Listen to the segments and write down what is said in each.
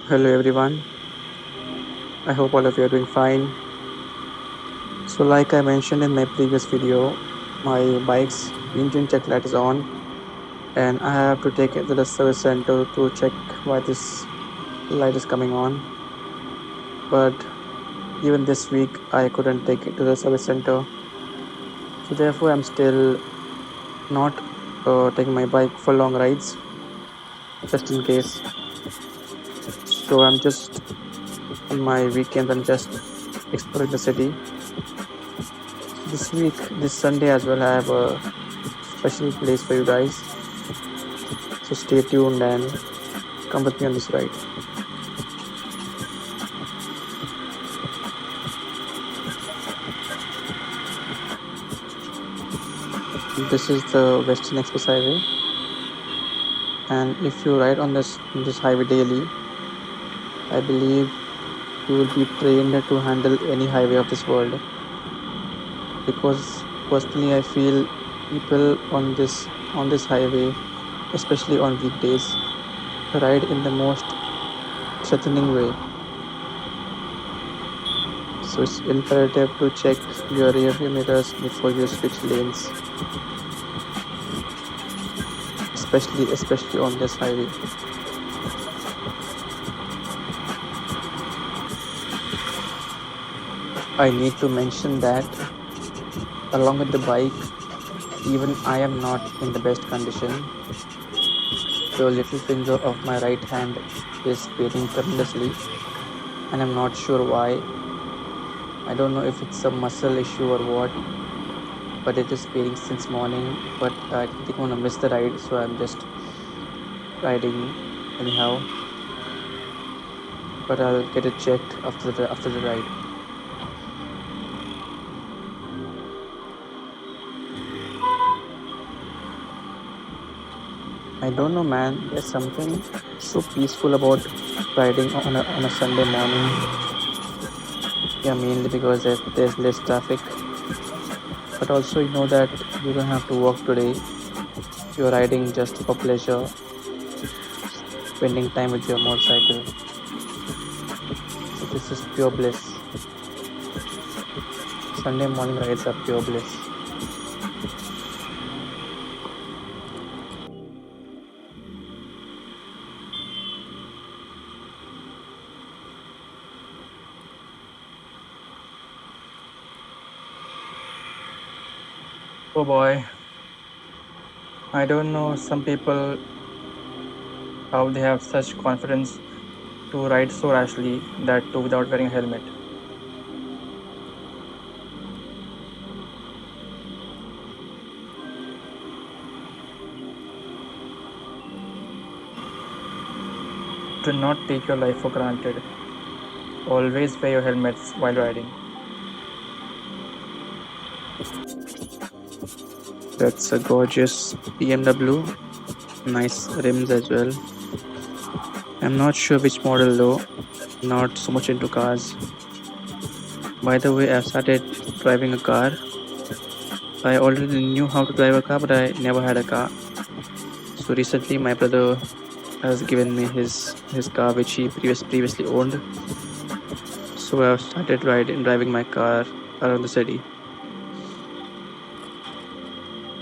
Hello everyone, I hope all of you are doing fine. So, like I mentioned in my previous video, my bike's engine check light is on, and I have to take it to the service center to check why this light is coming on. But even this week, I couldn't take it to the service center, so therefore, I'm still not taking my bike for long rides just in case. So, I'm just on my weekends, I'm just exploring the city. This week, this Sunday as well, I have a special place for you guys. So stay tuned and come with me on this ride. This is the Western Express Highway, and if you ride on this highway daily, I believe you will be trained to handle any highway of this world. Because personally, I feel people on this highway, especially on weekdays, ride in the most threatening way. So it's imperative to check your rear view mirrors before you switch lanes, especially on this highway. I need to mention that along with the bike, even I am not in the best condition. The little finger of my right hand is paining tremendously, and I'm not sure why. I don't know if it's a muscle issue or what, but it is paining since morning. But I didn't want to miss the ride, so I'm just riding anyhow. But I'll get it checked after the ride. I don't know, man. There's something so peaceful about riding on a Sunday morning. Yeah, mainly because there's less traffic, but also you know that you don't have to work today. You're riding just for pleasure, spending time with your motorcycle. So this is pure bliss. Sunday morning rides are pure bliss. Oh boy, I don't know some people how they have such confidence to ride so rashly, that too without wearing a helmet. Do not take your life for granted. Always wear your helmets while riding. That's a gorgeous BMW. Nice rims as well. I'm not sure which model though. Not so much into cars. By the way, I've started driving a car. I already knew how to drive a car, but I never had a car. So recently, my brother has given me his car, which he previously owned. So I've started driving my car around the city.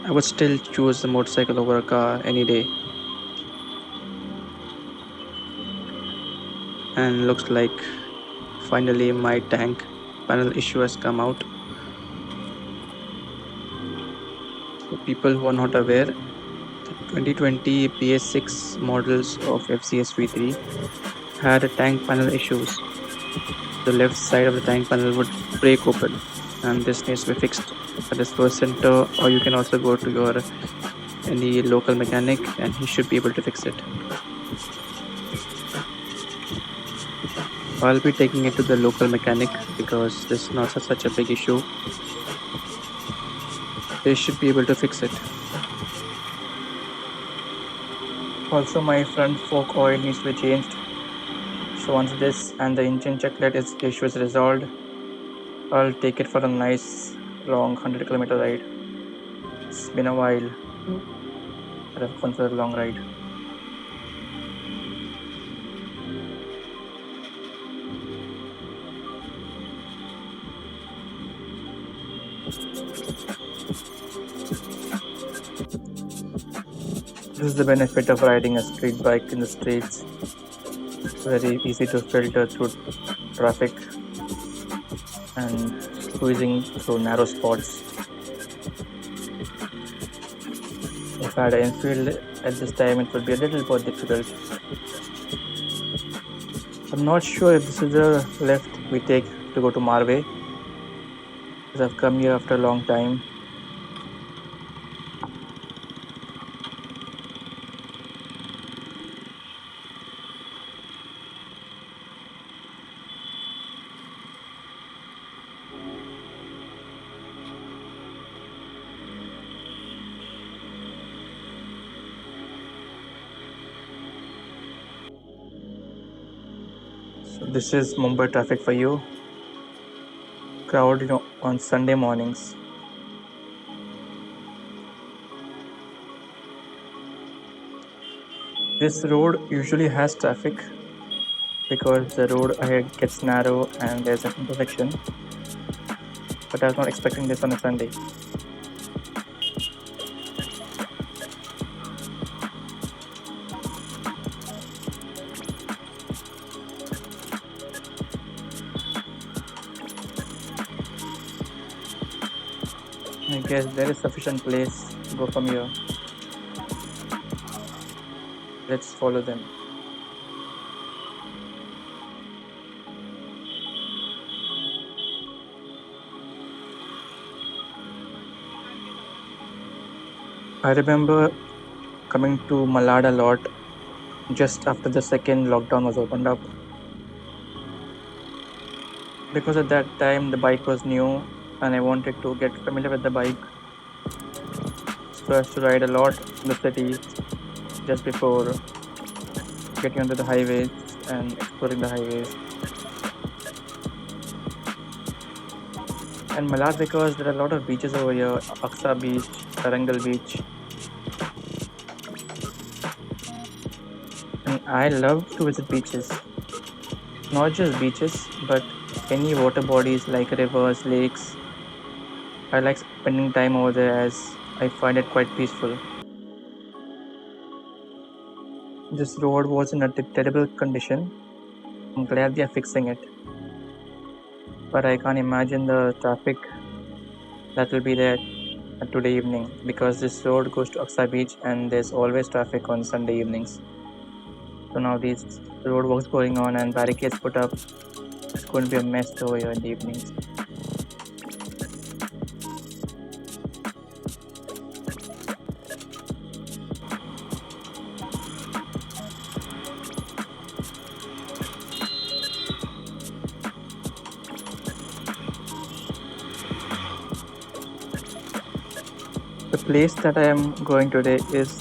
I would still choose a motorcycle over a car any day. And looks like finally my tank panel issue has come out. For people who are not aware, the 2020 PS6 models of FZS V3 had a tank panel issues. The left side of the tank panel would break open, and this needs to be fixed at the service center, or you can also go to your any local mechanic and he should be able to fix it. I'll be taking it to the local mechanic because this is not such a big issue. They should be able to fix it. Also, my front fork oil needs to be changed. So once this and the engine check light issue is resolved, I'll take it for a nice long 100-kilometer ride. It's been a while that I've gone for a long ride. This is the benefit of riding a street bike in the streets. It's very easy to filter through traffic and squeezing through narrow spots. If I had an Enfield at this time, it would be a little more difficult. I'm not sure if this is the left we take to go to Marway, because I've come here after a long time. So this is Mumbai traffic for you. Crowd, on Sunday mornings. This road usually has traffic because the road ahead gets narrow and there's an intersection. But I was not expecting this on a Sunday. I guess there is sufficient place to go from here. Let's follow them. I remember coming to Malad a lot just after the second lockdown was opened up. Because at that time the bike was new and I wanted to get familiar with the bike. So I used to ride a lot in the city just before getting onto the highways and exploring the highways. And Malad because there are a lot of beaches over here, Aksa Beach, Tarangal Beach. And I love to visit beaches. Not just beaches, but any water bodies like rivers, lakes. I like spending time over there as I find it quite peaceful. This road was in a terrible condition. I'm glad they are fixing it. But I can't imagine the traffic that will be there today evening because this road goes to Aksa Beach and there's always traffic on Sunday evenings. So now these road works going on and barricades put up. It's going to be a mess over here in the evenings. The place that I am going today is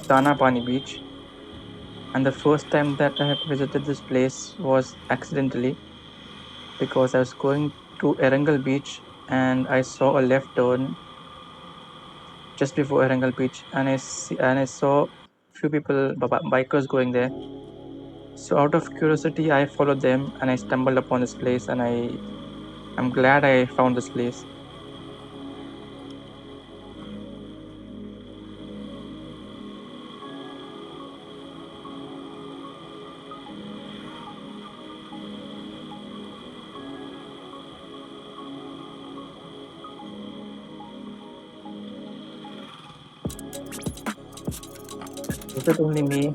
Pani Beach. And the first time that I have visited this place was accidentally because I was going to Erangal Beach and I saw a left turn just before Erangal Beach and I saw few people, bikers going there. So out of curiosity, I followed them and I stumbled upon this place and I'm glad I found this place. Is it only me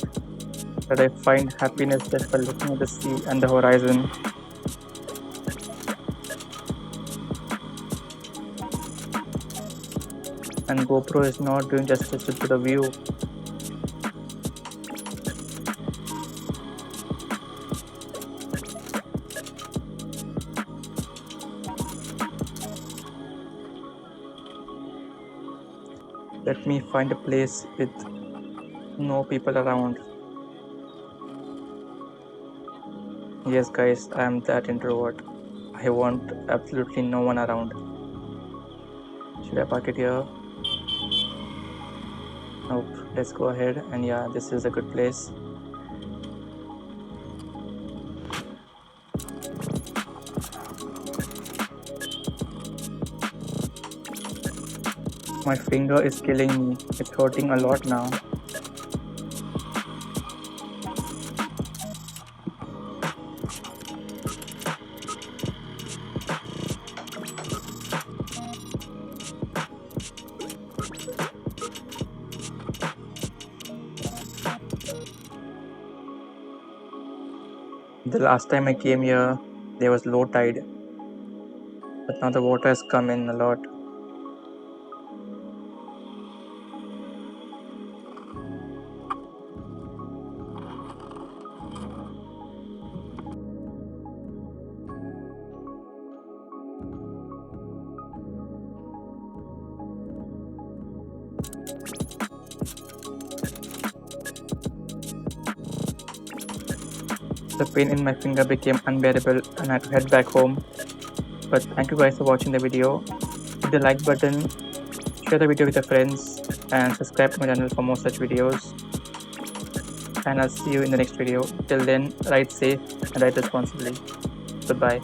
that I find happiness just by looking at the sea and the horizon? And GoPro is not doing justice to the view. Let me find a place with no people around. Yes, guys, I am that introvert. I want absolutely no one around. Should I park it here? Nope. Let's go ahead. And yeah, this is a good place. My finger is killing me. It's hurting a lot now. The last time I came here, there was low tide, but now the water has come in a lot. The pain in my finger became unbearable and I had to head back home. But thank you guys for watching the video. Hit the like button, share the video with your friends, and subscribe to my channel for more such videos. And I'll see you in the next video. Till then, ride safe and ride responsibly. Goodbye.